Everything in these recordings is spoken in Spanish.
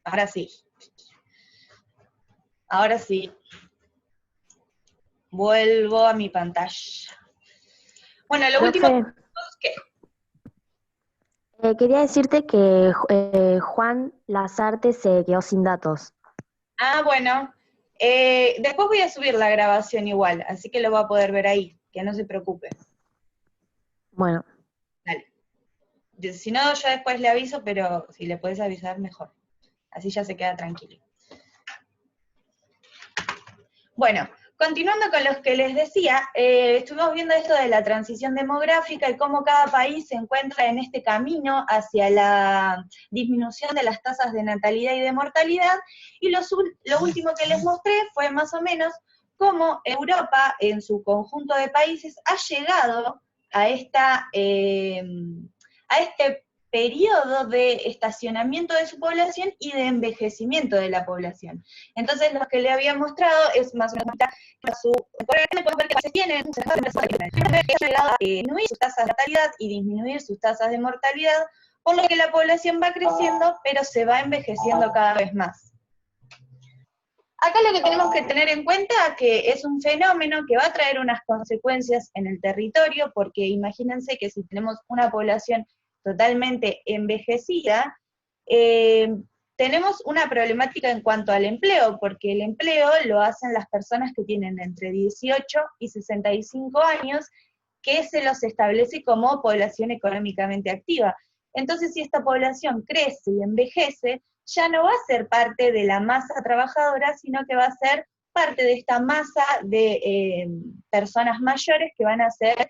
Ahora sí. Ahora sí. Vuelvo a mi pantalla. Bueno, lo último Profe, que... quería decirte que Juan Lazarte se quedó sin datos. Ah, bueno. Después voy a subir la grabación igual, así que lo va a poder ver ahí, que no se preocupe. Bueno, Dale. Si no, yo después le aviso, pero si le puedes avisar, mejor. Así ya se queda tranquilo. Bueno, continuando con los que les decía, estuvimos viendo esto de la transición demográfica y cómo cada país se encuentra en este camino hacia la disminución de las tasas de natalidad y de mortalidad, y lo último que les mostré fue más o menos cómo Europa, en su conjunto de países, ha llegado a este periodo de estacionamiento de su población y de envejecimiento de la población. Entonces, lo que le había mostrado es más o menos podemos ver que países tienen llegado a disminuir sus tasas de natalidad y disminuir sus tasas de mortalidad, por lo que la población va creciendo, pero se va envejeciendo cada vez más. Acá lo que tenemos que tener en cuenta es que es un fenómeno que va a traer unas consecuencias en el territorio, porque imagínense que si tenemos una población totalmente envejecida, tenemos una problemática en cuanto al empleo, porque el empleo lo hacen las personas que tienen entre 18 y 65 años, que se los establece como población económicamente activa. Entonces, si esta población crece y envejece, ya no va a ser parte de la masa trabajadora, sino que va a ser parte de esta masa de personas mayores que van a ser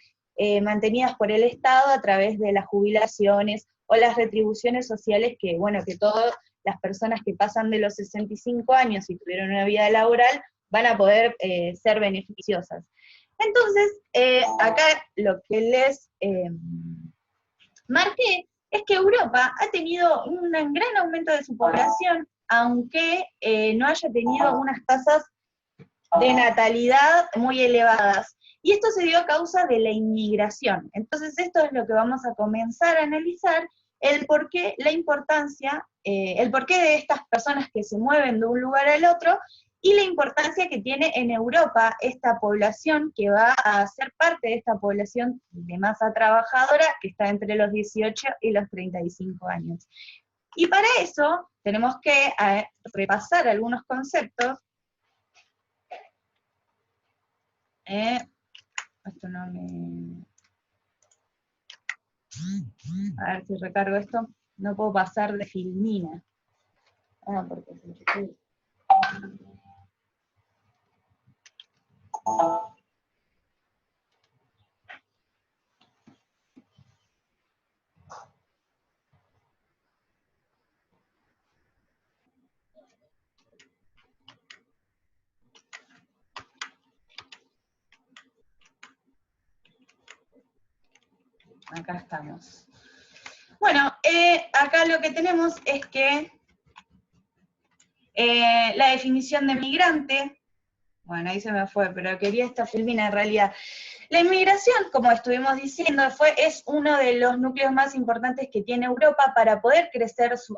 mantenidas por el Estado a través de las jubilaciones o las retribuciones sociales que, bueno, que todas las personas que pasan de los 65 años y tuvieron una vida laboral van a poder ser beneficiosas. Entonces, acá lo que les marqué es que Europa ha tenido un gran aumento de su población, aunque no haya tenido unas tasas de natalidad muy elevadas. Y esto se dio a causa de la inmigración. Entonces esto es lo que vamos a comenzar a analizar, el porqué, la importancia, el porqué de estas personas que se mueven de un lugar al otro, y la importancia que tiene en Europa esta población que va a ser parte de esta población de masa trabajadora que está entre los 18 y los 35 años. Y para eso tenemos que repasar algunos conceptos. Esto no me... A ver si recargo esto. No puedo pasar de Filmina. Ah, porque se... Acá estamos. Bueno, acá lo que tenemos es que la definición de migrante, bueno, ahí se me fue, pero quería esta Filmina en realidad. La inmigración, como estuvimos diciendo, es uno de los núcleos más importantes que tiene Europa para poder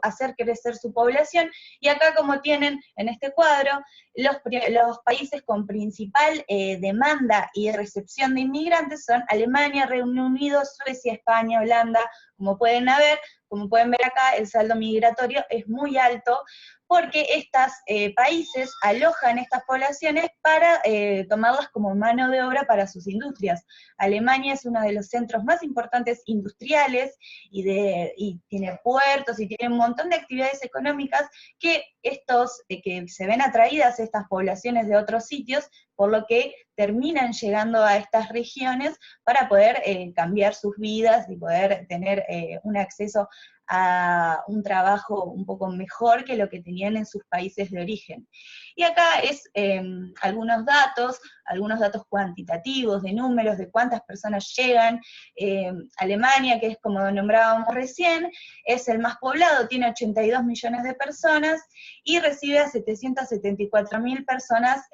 hacer crecer su población, y acá como tienen en este cuadro, los países con principal demanda y recepción de inmigrantes son Alemania, Reino Unido, Suecia, España, Holanda. Como pueden ver acá, el saldo migratorio es muy alto, porque estos países alojan estas poblaciones para tomarlas como mano de obra para sus industrias. Alemania es uno de los centros más importantes industriales y tiene puertos y tiene un montón de actividades económicas que se ven atraídas a estas poblaciones de otros sitios, por lo que terminan llegando a estas regiones para poder cambiar sus vidas y poder tener un acceso a un trabajo un poco mejor que lo que tenían en sus países de origen. Y acá es algunos datos cuantitativos, de números, de cuántas personas llegan. Alemania, que es como nombrábamos recién, es el más poblado, tiene 82 millones de personas, y recibe a 774.000 personas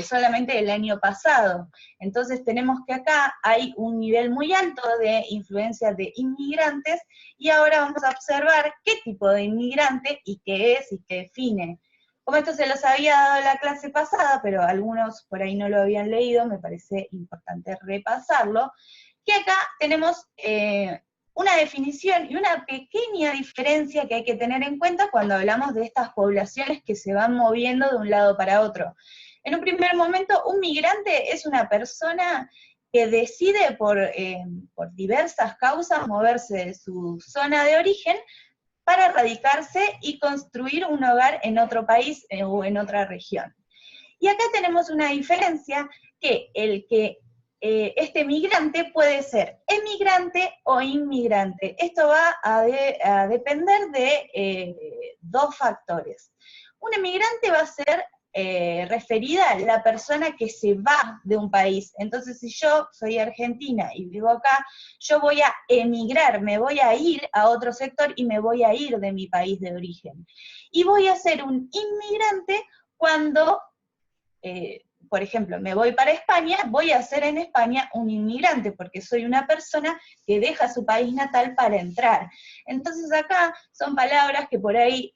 solamente el año pasado. Entonces tenemos que acá hay un nivel muy alto de influencia de inmigrantes, y ahora vamos a observar qué tipo de inmigrante y qué es y qué define. Como esto se los había dado en la clase pasada, pero algunos por ahí no lo habían leído, me parece importante repasarlo, que acá tenemos una definición y una pequeña diferencia que hay que tener en cuenta cuando hablamos de estas poblaciones que se van moviendo de un lado para otro. En un primer momento, un migrante es una persona que decide por diversas causas moverse de su zona de origen para radicarse y construir un hogar en otro país o en otra región. Y acá tenemos una diferencia, que este migrante puede ser emigrante o inmigrante. Esto va a depender de dos factores. Un emigrante va a ser referida a la persona que se va de un país. Entonces, si yo soy argentina y vivo acá, yo voy a emigrar, me voy a ir a otro sector y me voy a ir de mi país de origen. Y voy a ser un inmigrante cuando por ejemplo, me voy para España, voy a ser en España un inmigrante, porque soy una persona que deja su país natal para entrar. Entonces acá son palabras que por ahí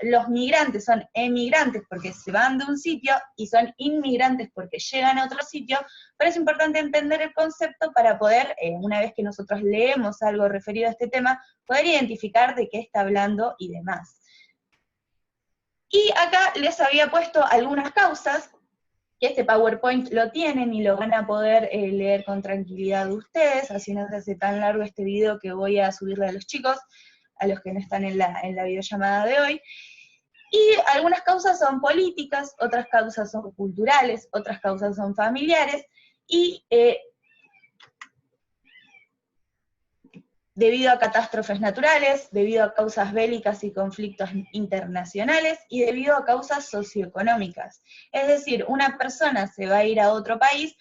los migrantes son emigrantes porque se van de un sitio, y son inmigrantes porque llegan a otro sitio, pero es importante entender el concepto para poder, una vez que nosotros leemos algo referido a este tema, poder identificar de qué está hablando y demás. Y acá les había puesto algunas causas, que este PowerPoint lo tienen y lo van a poder leer con tranquilidad ustedes, así no se hace tan largo este video que voy a subirle a los chicos, a los que no están en la videollamada de hoy. Y algunas causas son políticas, otras causas son culturales, otras causas son familiares, y debido a catástrofes naturales, debido a causas bélicas y conflictos internacionales, y debido a causas socioeconómicas. Es decir, una persona se va a ir a otro país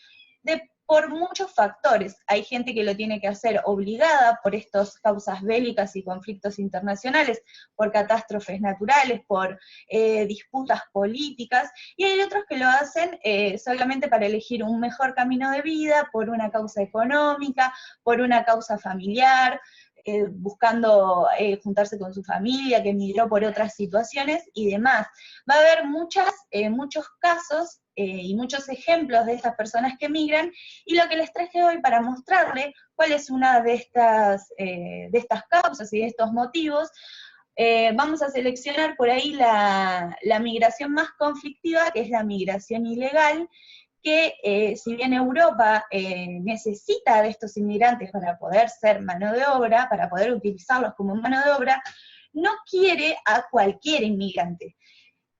por muchos factores. Hay gente que lo tiene que hacer obligada por estas causas bélicas y conflictos internacionales, por catástrofes naturales, por disputas políticas, y hay otros que lo hacen solamente para elegir un mejor camino de vida, por una causa económica, por una causa familiar, buscando juntarse con su familia, que emigró por otras situaciones y demás. Va a haber muchos casos y muchos ejemplos de estas personas que emigran, y lo que les traje hoy para mostrarles cuál es una de estas causas y de estos motivos. Vamos a seleccionar por ahí la migración más conflictiva, que es la migración ilegal, que si bien Europa necesita de estos inmigrantes para poder ser mano de obra, para poder utilizarlos como mano de obra, no quiere a cualquier inmigrante.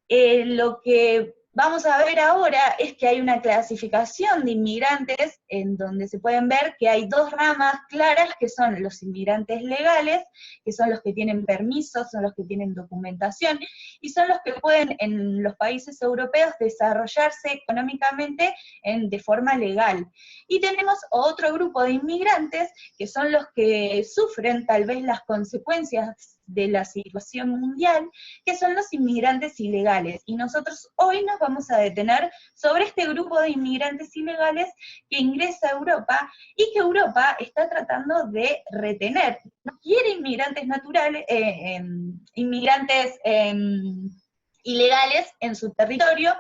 Lo que vamos a ver ahora es que hay una clasificación de inmigrantes en donde se pueden ver que hay dos ramas claras, que son los inmigrantes legales, que son los que tienen permisos, son los que tienen documentación, y son los que pueden en los países europeos desarrollarse económicamente de forma legal. Y tenemos otro grupo de inmigrantes, que son los que sufren tal vez las consecuencias de la situación mundial, que son los inmigrantes ilegales. Y nosotros hoy nos vamos a detener sobre este grupo de inmigrantes ilegales que ingresa a Europa y que Europa está tratando de retener. No quiere inmigrantes naturales, inmigrantes ilegales en su territorio,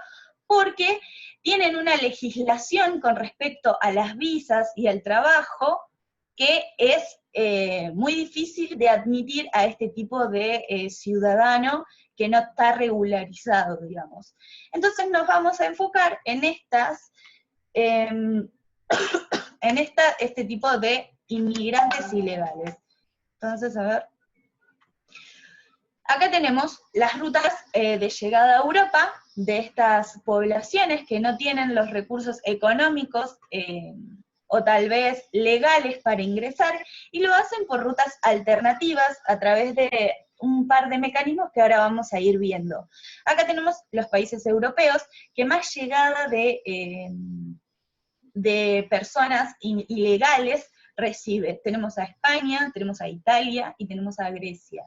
porque tienen una legislación con respecto a las visas y al trabajo que es muy difícil de admitir a este tipo de ciudadano que no está regularizado, digamos. Entonces nos vamos a enfocar en este tipo de inmigrantes ilegales. Entonces, a ver. Acá tenemos las rutas de llegada a Europa de estas poblaciones que no tienen los recursos económicos o tal vez legales para ingresar, y lo hacen por rutas alternativas a través de un par de mecanismos que ahora vamos a ir viendo. Acá tenemos los países europeos que más llegada de personas ilegales recibe. Tenemos a España, tenemos a Italia y tenemos a Grecia.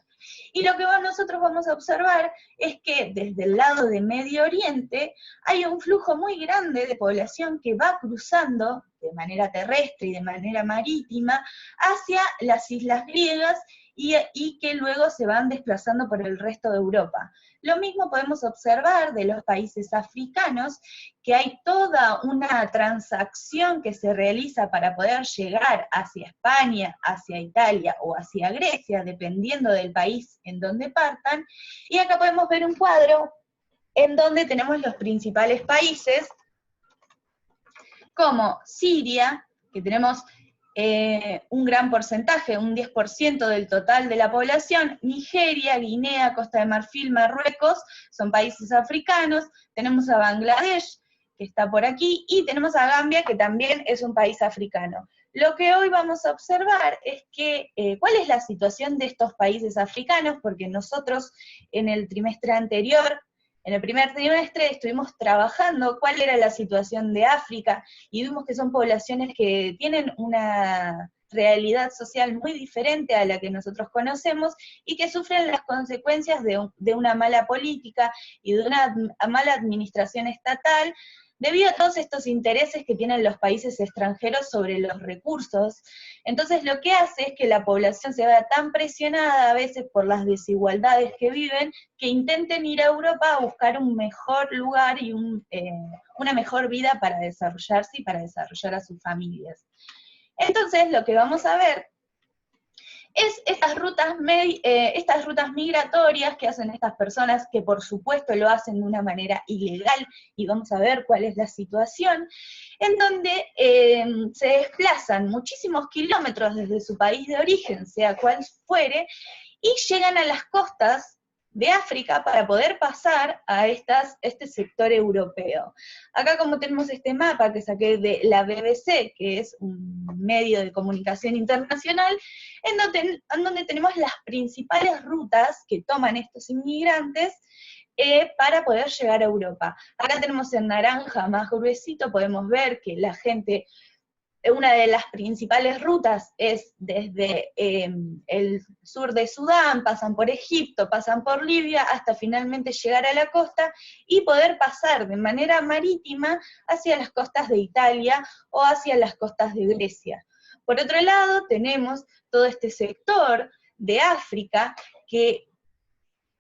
Y lo que nosotros vamos a observar es que desde el lado de Medio Oriente hay un flujo muy grande de población que va cruzando de manera terrestre y de manera marítima hacia las islas griegas y que luego se van desplazando por el resto de Europa. Lo mismo podemos observar de los países africanos, que hay toda una transacción que se realiza para poder llegar hacia España, hacia Italia o hacia Grecia, dependiendo del país en donde partan, y acá podemos ver un cuadro en donde tenemos los principales países, como Siria, que tenemos un gran porcentaje, un 10% del total de la población, Nigeria, Guinea, Costa de Marfil, Marruecos, son países africanos, tenemos a Bangladesh, que está por aquí, y tenemos a Gambia, que también es un país africano. Lo que hoy vamos a observar es que, cuál es la situación de estos países africanos, porque nosotros en el trimestre anterior, en el primer trimestre estuvimos trabajando cuál era la situación de África, y vimos que son poblaciones que tienen una realidad social muy diferente a la que nosotros conocemos, y que sufren las consecuencias de una mala política y de una mala administración estatal, debido a todos estos intereses que tienen los países extranjeros sobre los recursos. Entonces lo que hace es que la población se vea tan presionada a veces por las desigualdades que viven, que intenten ir a Europa a buscar un mejor lugar y una mejor vida para desarrollarse y para desarrollar a sus familias. Entonces lo que vamos a ver es estas rutas migratorias que hacen estas personas, que por supuesto lo hacen de una manera ilegal, y vamos a ver cuál es la situación, en donde se desplazan muchísimos kilómetros desde su país de origen, sea cual fuere, y llegan a las costas de África para poder pasar a este sector europeo. Acá, como tenemos este mapa que saqué de la BBC, que es un medio de comunicación internacional, en donde tenemos las principales rutas que toman estos inmigrantes para poder llegar a Europa. Acá tenemos en naranja más gruesito, podemos ver que la gente, una de las principales rutas es desde el sur de Sudán, pasan por Egipto, pasan por Libia, hasta finalmente llegar a la costa y poder pasar de manera marítima hacia las costas de Italia o hacia las costas de Grecia. Por otro lado, tenemos todo este sector de África que,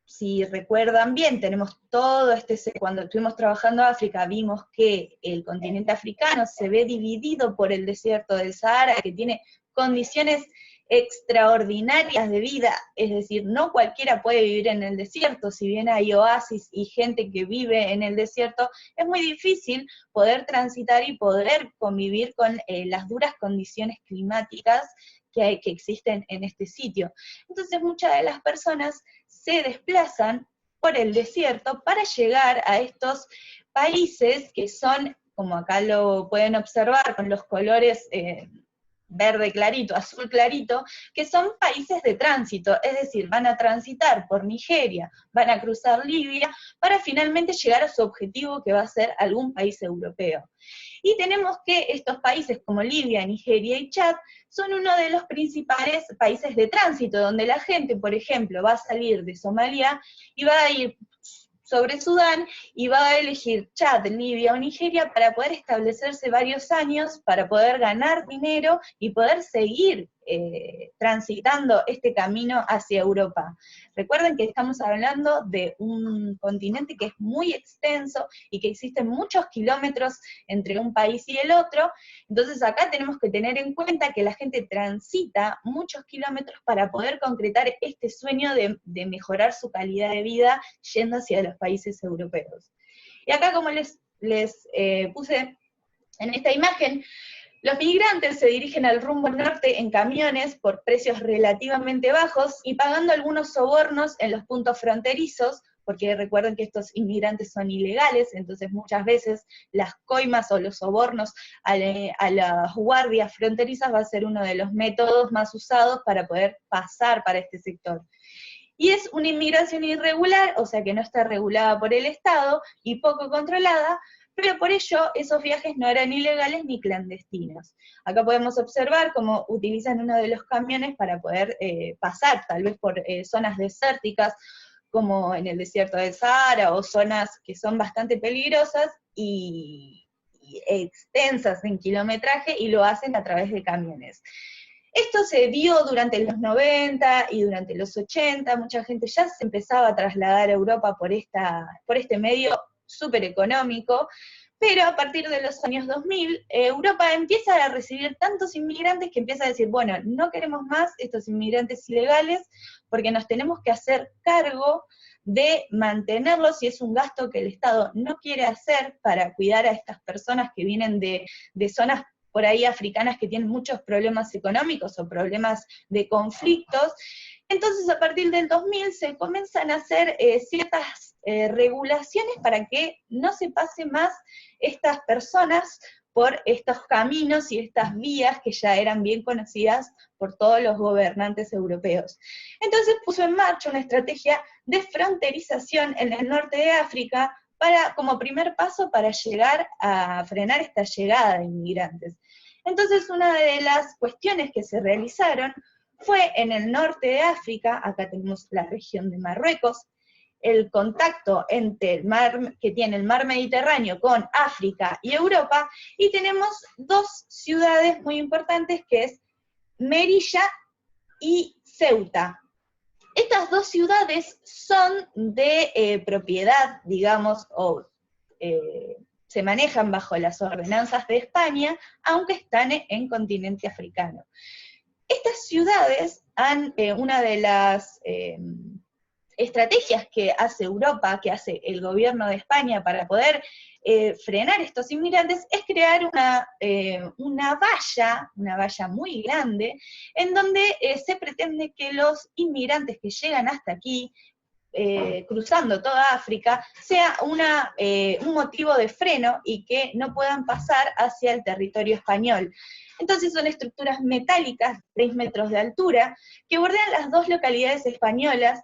si recuerdan bien, tenemos todo cuando estuvimos trabajando África, vimos que el continente africano se ve dividido por el desierto del Sahara, que tiene condiciones extraordinarias de vida, es decir, no cualquiera puede vivir en el desierto. Si bien hay oasis y gente que vive en el desierto, es muy difícil poder transitar y poder convivir con las duras condiciones climáticas que existen en este sitio. Entonces muchas de las personas se desplazan por el desierto para llegar a estos países que son, como acá lo pueden observar con los colores verde clarito, azul clarito, que son países de tránsito, es decir, van a transitar por Nigeria, van a cruzar Libia, para finalmente llegar a su objetivo, que va a ser algún país europeo. Y tenemos que estos países como Libia, Nigeria y Chad son uno de los principales países de tránsito, donde la gente, por ejemplo, va a salir de Somalia y va a ir sobre Sudán, y va a elegir Chad, Libia o Nigeria para poder establecerse varios años, para poder ganar dinero y poder seguir transitando este camino hacia Europa. Recuerden que estamos hablando de un continente que es muy extenso y que existen muchos kilómetros entre un país y el otro. Entonces acá tenemos que tener en cuenta que la gente transita muchos kilómetros para poder concretar este sueño de mejorar su calidad de vida yendo hacia los países europeos. Y acá, como les puse en esta imagen, los migrantes se dirigen al rumbo norte en camiones por precios relativamente bajos y pagando algunos sobornos en los puntos fronterizos, porque recuerden que estos inmigrantes son ilegales, entonces muchas veces las coimas o los sobornos a las guardias fronterizas va a ser uno de los métodos más usados para poder pasar para este sector. Y es una inmigración irregular, o sea que no está regulada por el Estado y poco controlada, pero por ello esos viajes no eran ilegales ni clandestinos. Acá podemos observar cómo utilizan uno de los camiones para poder pasar, tal vez por zonas desérticas, como en el desierto del Sahara, o zonas que son bastante peligrosas y extensas en kilometraje, y lo hacen a través de camiones. Esto se vio durante los 90 y durante los 80, mucha gente ya se empezaba a trasladar a Europa por este medio súper económico, pero a partir de los años 2000, Europa empieza a recibir tantos inmigrantes que empieza a decir, bueno, no queremos más estos inmigrantes ilegales porque nos tenemos que hacer cargo de mantenerlos, y es un gasto que el Estado no quiere hacer para cuidar a estas personas que vienen de zonas por ahí africanas que tienen muchos problemas económicos o problemas de conflictos. Entonces, a partir del 2000 se comienzan a hacer ciertas regulaciones para que no se pase más estas personas por estos caminos y estas vías que ya eran bien conocidas por todos los gobernantes europeos. Entonces puso en marcha una estrategia de fronterización en el norte de África como primer paso para llegar a frenar esta llegada de inmigrantes. Entonces, una de las cuestiones que se realizaron fue en el norte de África, acá tenemos la región de Marruecos, el contacto entre el mar que tiene el mar Mediterráneo con África y Europa, y tenemos dos ciudades muy importantes que es Melilla y Ceuta. Estas dos ciudades son de propiedad, digamos, o se manejan bajo las ordenanzas de España, aunque están en continente africano. Estas ciudades una de las estrategias que hace Europa, que hace el gobierno de España para poder frenar estos inmigrantes, es crear una valla muy grande, en donde se pretende que los inmigrantes que llegan hasta aquí, cruzando toda África, sea un motivo de freno y que no puedan pasar hacia el territorio español. Entonces son estructuras metálicas, 3 metros de altura, que bordean las dos localidades españolas,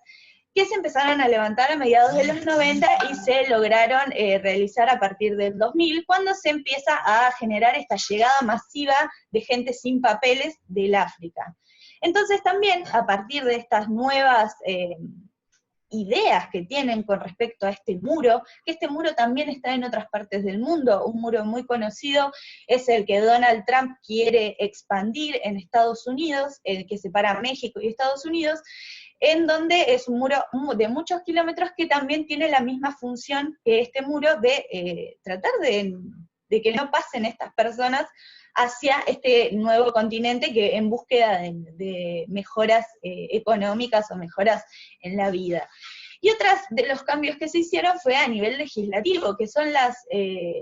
que se empezaron a levantar a mediados de los 90 y se lograron realizar a partir del 2000, cuando se empieza a generar esta llegada masiva de gente sin papeles del África. Entonces también, a partir de estas nuevas ideas que tienen con respecto a este muro, que este muro también está en otras partes del mundo, un muro muy conocido es el que Donald Trump quiere expandir en Estados Unidos, el que separa México y Estados Unidos, en donde es un muro de muchos kilómetros que también tiene la misma función que este muro de tratar de que no pasen estas personas hacia este nuevo continente que en búsqueda de mejoras económicas o mejoras en la vida. Y otras de los cambios que se hicieron fue a nivel legislativo, que son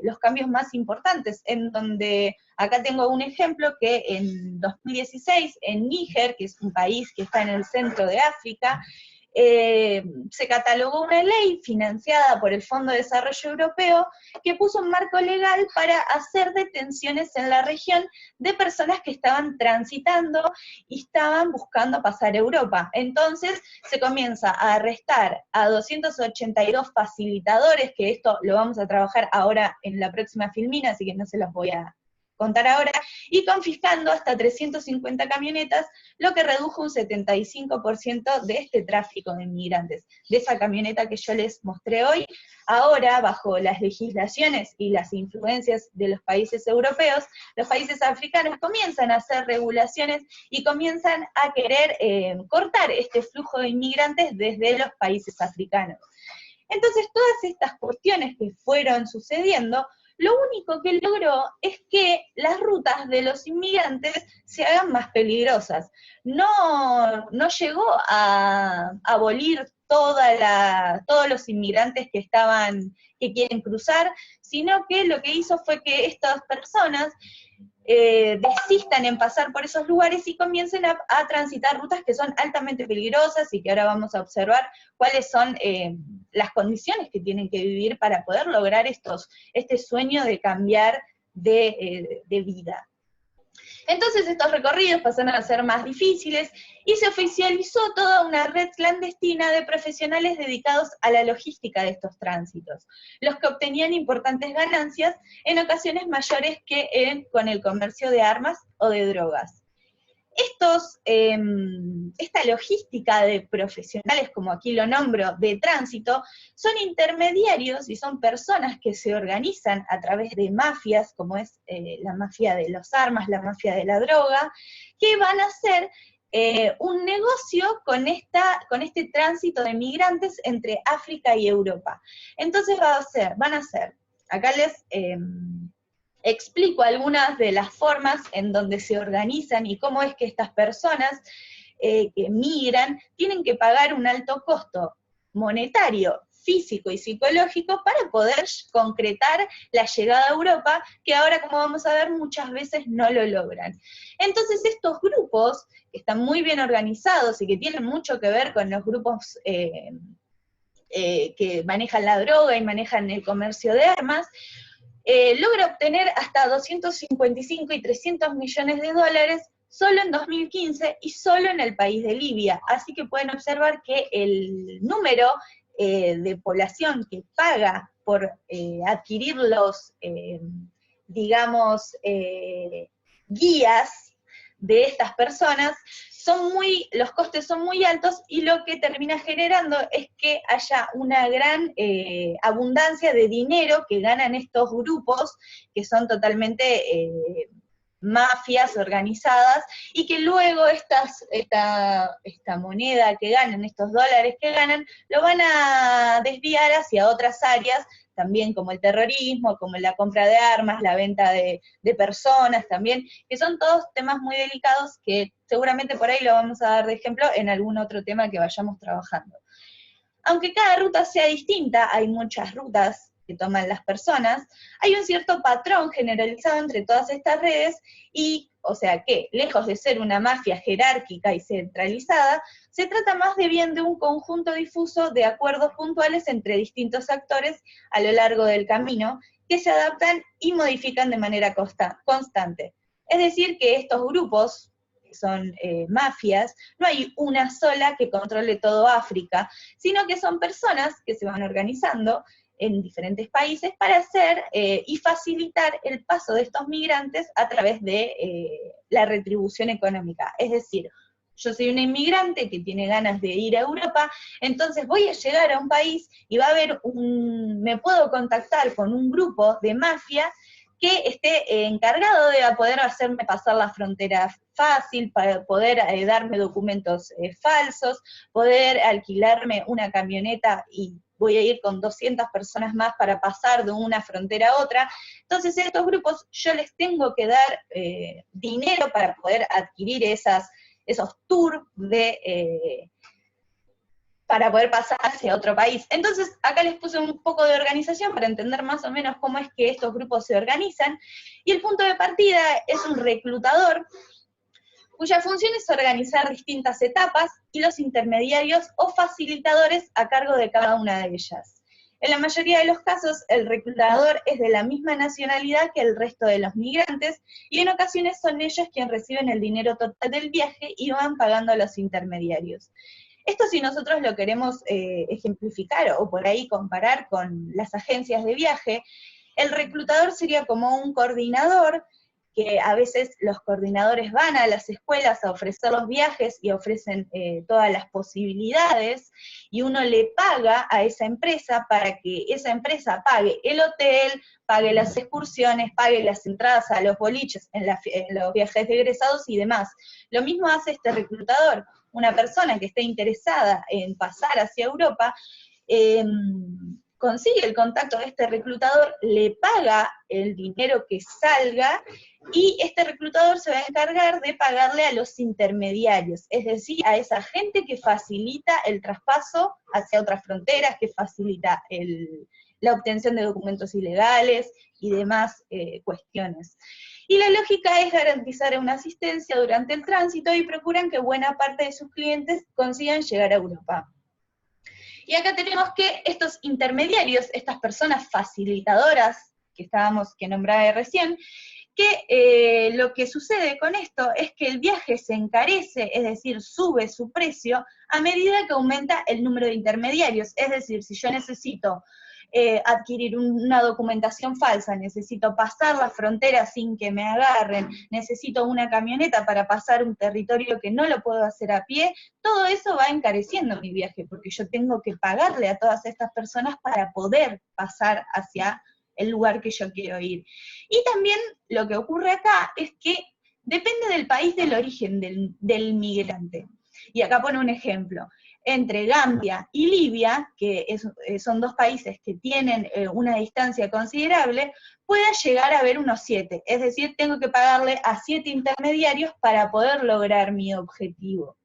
los cambios más importantes, en donde, acá tengo un ejemplo, que en 2016, en Níger, que es un país que está en el centro de África, se catalogó una ley financiada por el Fondo de Desarrollo Europeo que puso un marco legal para hacer detenciones en la región de personas que estaban transitando y estaban buscando pasar a Europa. Entonces se comienza a arrestar a 282 facilitadores, que esto lo vamos a trabajar ahora en la próxima filmina, así que no se los voy a contar ahora, y confiscando hasta 350 camionetas, lo que redujo un 75% de este tráfico de inmigrantes. De esa camioneta que yo les mostré hoy, ahora, bajo las legislaciones y las influencias de los países europeos, los países africanos comienzan a hacer regulaciones y comienzan a querer cortar este flujo de inmigrantes desde los países africanos. Entonces, todas estas cuestiones que fueron sucediendo, lo único que logró es que las rutas de los inmigrantes se hagan más peligrosas. No llegó a abolir todos los inmigrantes que quieren cruzar, sino que lo que hizo fue que estas personas desistan en pasar por esos lugares y comiencen a transitar rutas que son altamente peligrosas y que ahora vamos a observar cuáles son las condiciones que tienen que vivir para poder lograr este sueño de cambiar de vida. Entonces estos recorridos pasaron a ser más difíciles y se oficializó toda una red clandestina de profesionales dedicados a la logística de estos tránsitos, los que obtenían importantes ganancias, en ocasiones mayores que con el comercio de armas o de drogas. Esta logística de profesionales, como aquí lo nombro, de tránsito, son intermediarios y son personas que se organizan a través de mafias, como es la mafia de las armas, la mafia de la droga, que van a hacer un negocio con este tránsito de migrantes entre África y Europa. Entonces van a ser, acá les explico algunas de las formas en donde se organizan y cómo es que estas personas que migran tienen que pagar un alto costo monetario, físico y psicológico para poder concretar la llegada a Europa, que ahora, como vamos a ver, muchas veces no lo logran. Entonces estos grupos, que están muy bien organizados y que tienen mucho que ver con los grupos que manejan la droga y manejan el comercio de armas, logra obtener hasta 255 y 300 millones de dólares solo en 2015 y solo en el país de Libia. Así que pueden observar que el número de población que paga por adquirir los, digamos, guías de estas personas, los costes son muy altos, y lo que termina generando es que haya una gran abundancia de dinero que ganan estos grupos, que son totalmente mafias organizadas, y que luego esta moneda que ganan, estos dólares que ganan, lo van a desviar hacia otras áreas, también como el terrorismo, como la compra de armas, la venta de personas también, que son todos temas muy delicados que seguramente por ahí lo vamos a dar de ejemplo en algún otro tema que vayamos trabajando. Aunque cada ruta sea distinta, hay muchas rutas que toman las personas, hay un cierto patrón generalizado entre todas estas redes, y, o sea que, lejos de ser una mafia jerárquica y centralizada, se trata más de bien de un conjunto difuso de acuerdos puntuales entre distintos actores a lo largo del camino, que se adaptan y modifican de manera constante. Es decir, que estos grupos, que son mafias, no hay una sola que controle todo África, sino que son personas que se van organizando en diferentes países para hacer y facilitar el paso de estos migrantes a través de la retribución económica. Es decir, yo soy una inmigrante que tiene ganas de ir a Europa, entonces voy a llegar a un país y va a haber me puedo contactar con un grupo de mafia que esté encargado de poder hacerme pasar la frontera fácil, para poder darme documentos falsos, poder alquilarme una camioneta y voy a ir con 200 personas más para pasar de una frontera a otra. Entonces a estos grupos yo les tengo que dar dinero para poder adquirir esos tours para poder pasar hacia otro país. Entonces, acá les puse un poco de organización para entender más o menos cómo es que estos grupos se organizan, y el punto de partida es un reclutador, cuya función es organizar distintas etapas, y los intermediarios o facilitadores a cargo de cada una de ellas. En la mayoría de los casos, el reclutador es de la misma nacionalidad que el resto de los migrantes, y en ocasiones son ellos quienes reciben el dinero total del viaje y van pagando a los intermediarios. Esto, si nosotros lo queremos ejemplificar o por ahí comparar con las agencias de viaje, el reclutador sería como un coordinador, que a veces los coordinadores van a las escuelas a ofrecer los viajes y ofrecen todas las posibilidades, y uno le paga a esa empresa para que esa empresa pague el hotel, pague las excursiones, pague las entradas a los boliches en los viajes de egresados y demás. Lo mismo hace este reclutador. Una persona que esté interesada en pasar hacia Europa, consigue el contacto de este reclutador, le paga el dinero que salga, y este reclutador se va a encargar de pagarle a los intermediarios, es decir, a esa gente que facilita el traspaso hacia otras fronteras, que facilita la obtención de documentos ilegales y demás cuestiones. Y la lógica es garantizar una asistencia durante el tránsito, y procuran que buena parte de sus clientes consigan llegar a Europa. Y acá tenemos que estos intermediarios, estas personas facilitadoras que nombraba recién, que lo que sucede con esto es que el viaje se encarece, es decir, sube su precio a medida que aumenta el número de intermediarios. Es decir, si yo necesito adquirir una documentación falsa, necesito pasar la frontera sin que me agarren, necesito una camioneta para pasar un territorio que no lo puedo hacer a pie, todo eso va encareciendo mi viaje, porque yo tengo que pagarle a todas estas personas para poder pasar hacia el lugar que yo quiero ir. Y también lo que ocurre acá es que depende del país del origen del migrante. Y acá pone un ejemplo. Entre Gambia y Libia, que son dos países que tienen una distancia considerable, pueda llegar a haber unos 7. Es decir, tengo que pagarle a 7 intermediarios para poder lograr mi objetivo.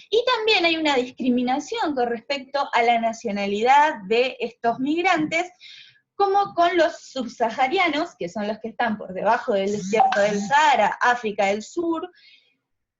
Y también hay una discriminación con respecto a la nacionalidad de estos migrantes, como con los subsaharianos, que son los que están por debajo del desierto del Sahara, África del Sur,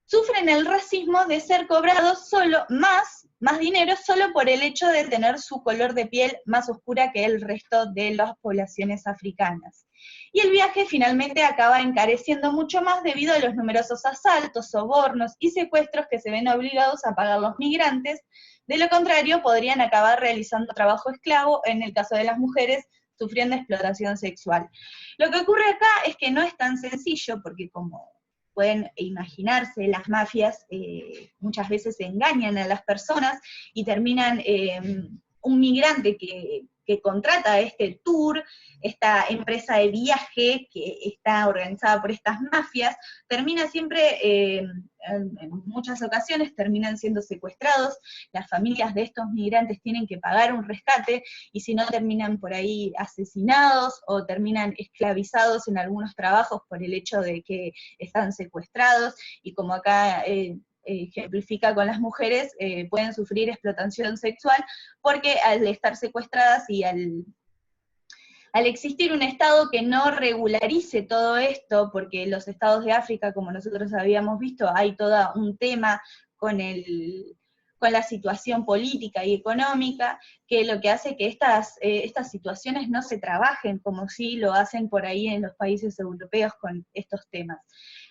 sufren el racismo de ser cobrados más dinero solo por el hecho de tener su color de piel más oscura que el resto de las poblaciones africanas. Y el viaje finalmente acaba encareciendo mucho más debido a los numerosos asaltos, sobornos y secuestros que se ven obligados a pagar los migrantes. De lo contrario, podrían acabar realizando trabajo esclavo, en el caso de las mujeres, sufriendo explotación sexual. Lo que ocurre acá es que no es tan sencillo, porque como pueden imaginarse, las mafias muchas veces engañan a las personas y terminan, un migrante que contrata este tour, esta empresa de viaje que está organizada por estas mafias, termina siempre, en muchas ocasiones, terminan siendo secuestrados, las familias de estos migrantes tienen que pagar un rescate, y si no terminan por ahí asesinados, o terminan esclavizados en algunos trabajos por el hecho de que están secuestrados, y como acá ejemplifica con las mujeres, pueden sufrir explotación sexual, porque al estar secuestradas y al existir un Estado que no regularice todo esto, porque los estados de África, como nosotros habíamos visto, hay todo un tema con la situación política y económica, que lo que hace que estas situaciones no se trabajen como si lo hacen por ahí en los países europeos con estos temas.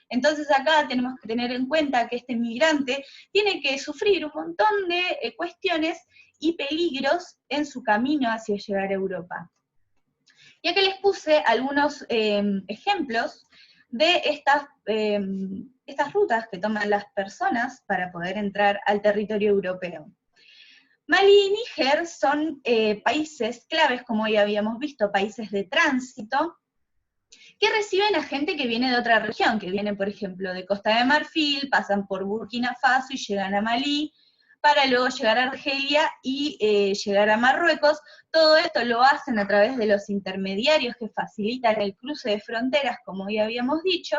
Entonces acá tenemos que tener en cuenta que este migrante tiene que sufrir un montón de cuestiones y peligros en su camino hacia llegar a Europa. Y acá les puse algunos ejemplos de estas rutas que toman las personas para poder entrar al territorio europeo. Mali y Níger son países claves, como ya habíamos visto, países de tránsito, que reciben a gente que viene de otra región, que viene, por ejemplo, de Costa de Marfil, pasan por Burkina Faso y llegan a Malí, para luego llegar a Argelia y llegar a Marruecos. Todo esto lo hacen a través de los intermediarios que facilitan el cruce de fronteras, como ya habíamos dicho,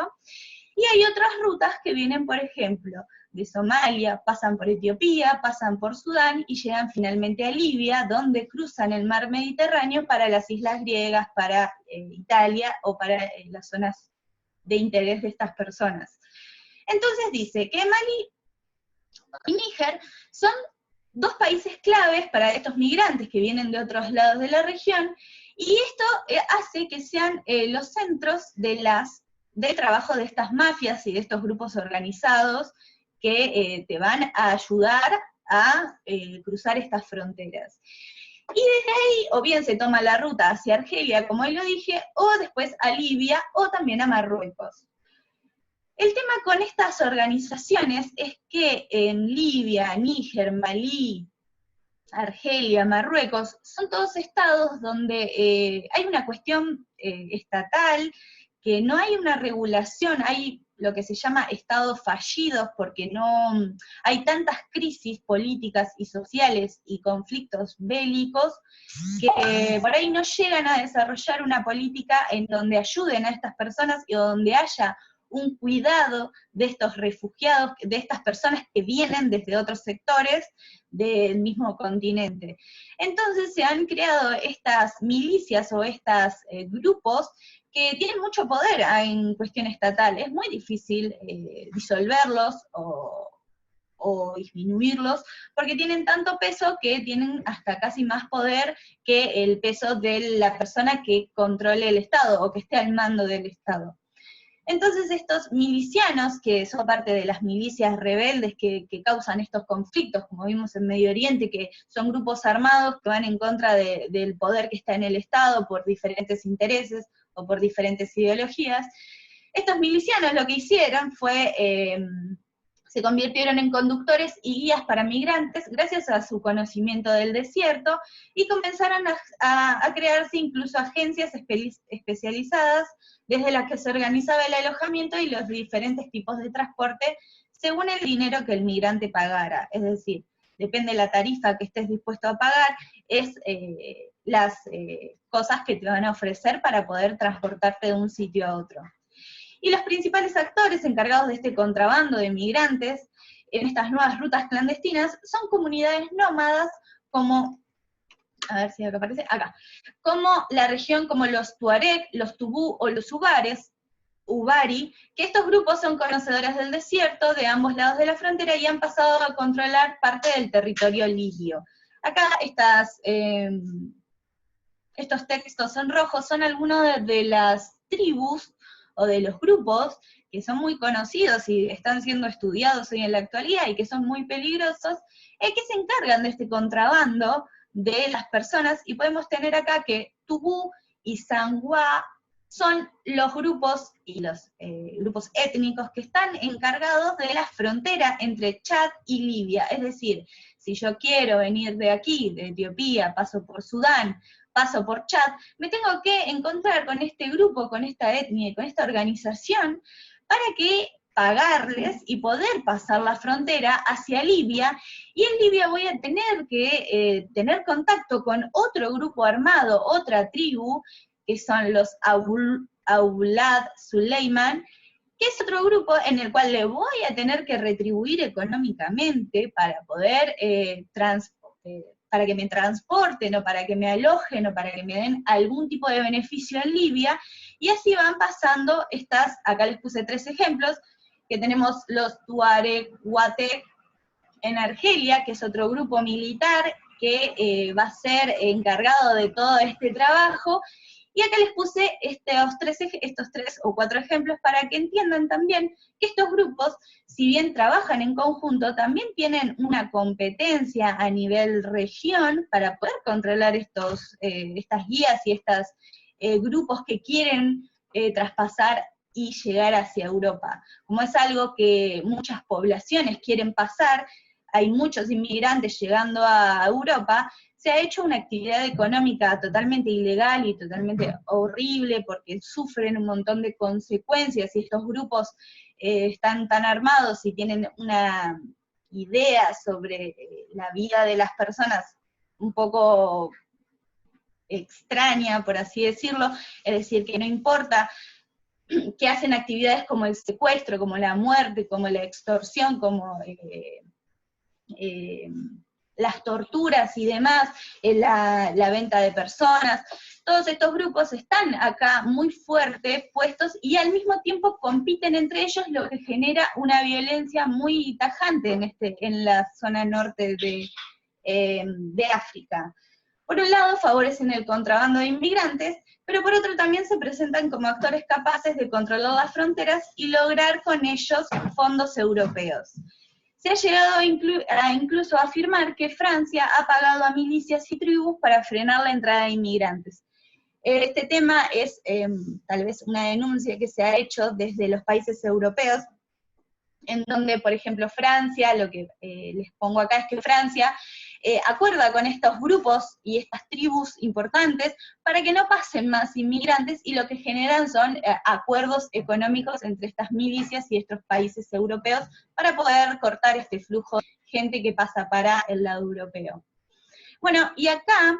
y hay otras rutas que vienen, por ejemplo, de Somalia, pasan por Etiopía, pasan por Sudán y llegan finalmente a Libia, donde cruzan el mar Mediterráneo para las islas griegas, para Italia o para las zonas de interés de estas personas. Entonces dice que Mali y Níger son dos países claves para estos migrantes que vienen de otros lados de la región, y esto hace que sean los centros del trabajo de estas mafias y de estos grupos organizados que te van a ayudar a cruzar estas fronteras. Y desde ahí, o bien se toma la ruta hacia Argelia, como lo dije, o después a Libia, o también a Marruecos. El tema con estas organizaciones es que en Libia, Níger, Malí, Argelia, Marruecos, son todos estados donde hay una cuestión estatal, que no hay una regulación, hay lo que se llama estados fallidos, porque no hay tantas crisis políticas y sociales y conflictos bélicos, que por ahí no llegan a desarrollar una política en donde ayuden a estas personas y donde haya un cuidado de estos refugiados, de estas personas que vienen desde otros sectores del mismo continente. Entonces se han creado estas milicias o estos grupos que tienen mucho poder en cuestión estatal. Es muy difícil disolverlos o disminuirlos, porque tienen tanto peso que tienen hasta casi más poder que el peso de la persona que controle el Estado o que esté al mando del Estado. Entonces estos milicianos, que son parte de las milicias rebeldes que causan estos conflictos, como vimos en Medio Oriente, que son grupos armados que van en contra del poder que está en el Estado por diferentes intereses o por diferentes ideologías, estos milicianos lo que hicieron fue, se convirtieron en conductores y guías para migrantes gracias a su conocimiento del desierto, y comenzaron a crearse incluso agencias especializadas desde las que se organizaba el alojamiento y los diferentes tipos de transporte según el dinero que el migrante pagara. Es decir, depende de la tarifa que estés dispuesto a pagar, es las cosas que te van a ofrecer para poder transportarte de un sitio a otro. Y los principales actores encargados de este contrabando de migrantes en estas nuevas rutas clandestinas son comunidades nómadas como, a ver si acá aparece, acá, como la región como los Tuareg, los Tubú o los Ubari, que estos grupos son conocedores del desierto de ambos lados de la frontera y han pasado a controlar parte del territorio libio. Acá estos textos en rojo son algunos de las tribus o de los grupos que son muy conocidos y están siendo estudiados hoy en la actualidad y que son muy peligrosos, que se encargan de este contrabando de las personas, y podemos tener acá que Tubú y Sangua son los grupos y los grupos étnicos que están encargados de la frontera entre Chad y Libia. Es decir, si yo quiero venir de aquí, de Etiopía, paso por Sudán, paso por Chad, me tengo que encontrar con este grupo, con esta etnia y con esta organización para que pagarles y poder pasar la frontera hacia Libia, y en Libia voy a tener que tener contacto con otro grupo armado, otra tribu, que son los Aulad Suleiman, que es otro grupo en el cual le voy a tener que retribuir económicamente para poder para que me transporten, o para que me alojen, o para que me den algún tipo de beneficio en Libia, y así van pasando acá les puse 3 ejemplos, que tenemos los Tuareg Guatek en Argelia, que es otro grupo militar que va a ser encargado de todo este trabajo, y acá les puse estos 3 o 4 ejemplos para que entiendan también que estos grupos, si bien trabajan en conjunto, también tienen una competencia a nivel región para poder controlar estas guías y estos grupos que quieren traspasar y llegar hacia Europa. Como es algo que muchas poblaciones quieren pasar, hay muchos inmigrantes llegando a Europa, se ha hecho una actividad económica totalmente ilegal y totalmente horrible, porque sufren un montón de consecuencias, y estos grupos están tan armados y tienen una idea sobre la vida de las personas un poco extraña, por así decirlo, es decir, que no importa, que hacen actividades como el secuestro, como la muerte, como la extorsión, como las torturas y demás, la venta de personas. Todos estos grupos están acá muy fuertes, puestos, y al mismo tiempo compiten entre ellos, lo que genera una violencia muy tajante en la zona norte de África. Por un lado favorecen el contrabando de inmigrantes, pero por otro también se presentan como actores capaces de controlar las fronteras y lograr con ellos fondos europeos. Se ha llegado incluso a afirmar que Francia ha pagado a milicias y tribus para frenar la entrada de inmigrantes. Este tema es tal vez una denuncia que se ha hecho desde los países europeos, en donde, por ejemplo, Francia, lo que les pongo acá es que Francia acuerda con estos grupos y estas tribus importantes para que no pasen más inmigrantes, y lo que generan son acuerdos económicos entre estas milicias y estos países europeos para poder cortar este flujo de gente que pasa para el lado europeo. Bueno, y acá,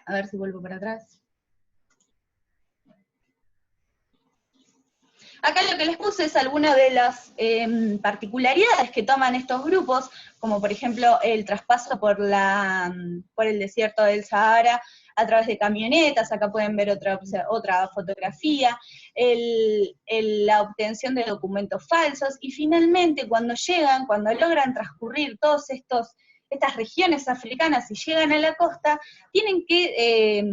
a ver si vuelvo para atrás. Acá lo que les puse es algunas de las particularidades que toman estos grupos, como por ejemplo el traspaso por el desierto del Sahara a través de camionetas. Acá pueden ver otra fotografía, la obtención de documentos falsos, y finalmente cuando logran transcurrir todas estas regiones africanas y llegan a la costa, tienen que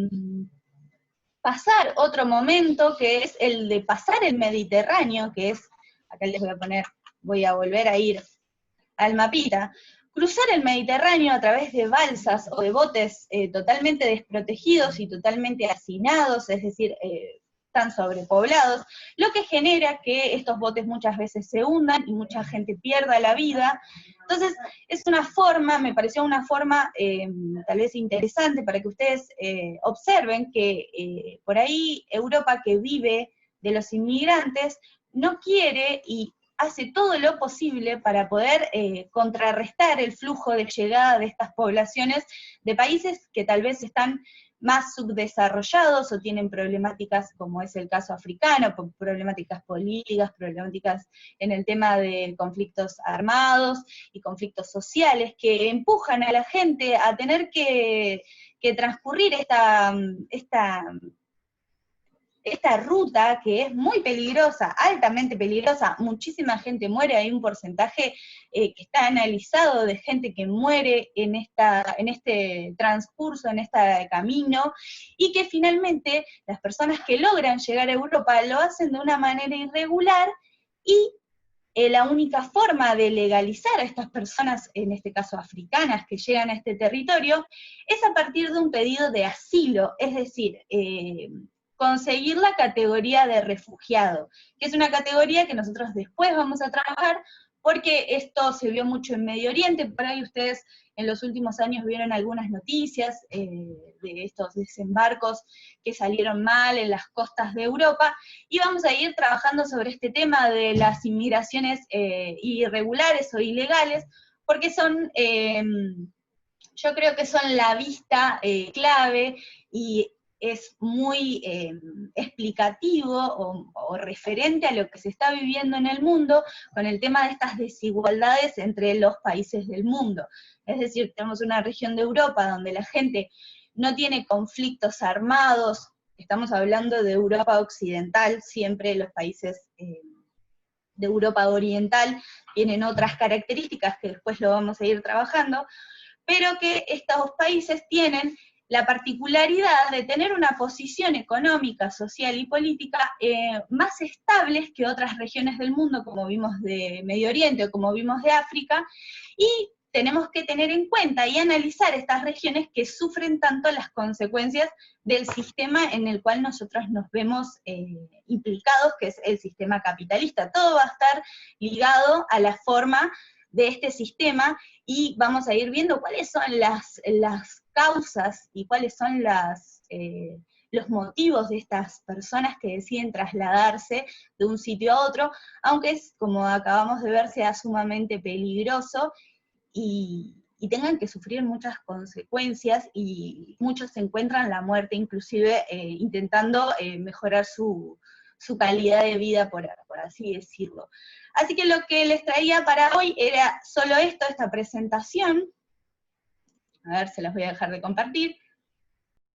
pasar otro momento, que es el de pasar el Mediterráneo, que es, acá les voy a poner, voy a volver a ir al mapita, cruzar el Mediterráneo a través de balsas o de botes totalmente desprotegidos y totalmente hacinados, es decir, tan sobrepoblados, lo que genera que estos botes muchas veces se hundan y mucha gente pierda la vida. Entonces, es una forma, me pareció una forma tal vez interesante para que ustedes observen que por ahí Europa, que vive de los inmigrantes, no quiere y hace todo lo posible para poder contrarrestar el flujo de llegada de estas poblaciones de países que tal vez están más subdesarrollados o tienen problemáticas, como es el caso africano, problemáticas políticas, problemáticas en el tema de conflictos armados y conflictos sociales, que empujan a la gente a tener que transcurrir esta ruta que es muy peligrosa, altamente peligrosa, muchísima gente muere, hay un porcentaje que está analizado de gente que muere en este transcurso, en este camino, y que finalmente las personas que logran llegar a Europa lo hacen de una manera irregular, y la única forma de legalizar a estas personas, en este caso africanas, que llegan a este territorio, es a partir de un pedido de asilo, es decir, conseguir la categoría de refugiado, que es una categoría que nosotros después vamos a trabajar, porque esto se vio mucho en Medio Oriente. Por ahí ustedes en los últimos años vieron algunas noticias de estos desembarcos que salieron mal en las costas de Europa, y vamos a ir trabajando sobre este tema de las inmigraciones irregulares o ilegales, porque son, yo creo que son la vista clave, y es muy explicativo o referente a lo que se está viviendo en el mundo con el tema de estas desigualdades entre los países del mundo. Es decir, tenemos una región de Europa donde la gente no tiene conflictos armados, estamos hablando de Europa occidental, siempre los países de Europa oriental tienen otras características que después lo vamos a ir trabajando, pero que estos países tienen la particularidad de tener una posición económica, social y política más estables que otras regiones del mundo, como vimos de Medio Oriente o como vimos de África, y tenemos que tener en cuenta y analizar estas regiones que sufren tanto las consecuencias del sistema en el cual nosotros nos vemos implicados, que es el sistema capitalista. Todo va a estar ligado a la forma de este sistema, y vamos a ir viendo cuáles son las causas y cuáles son los motivos de estas personas que deciden trasladarse de un sitio a otro, aunque es, como acabamos de ver, sea sumamente peligroso y tengan que sufrir muchas consecuencias, y muchos se encuentran la muerte inclusive intentando mejorar su calidad de vida, por así decirlo. Así que lo que les traía para hoy era solo esto, esta presentación. A ver, se las voy a dejar de compartir.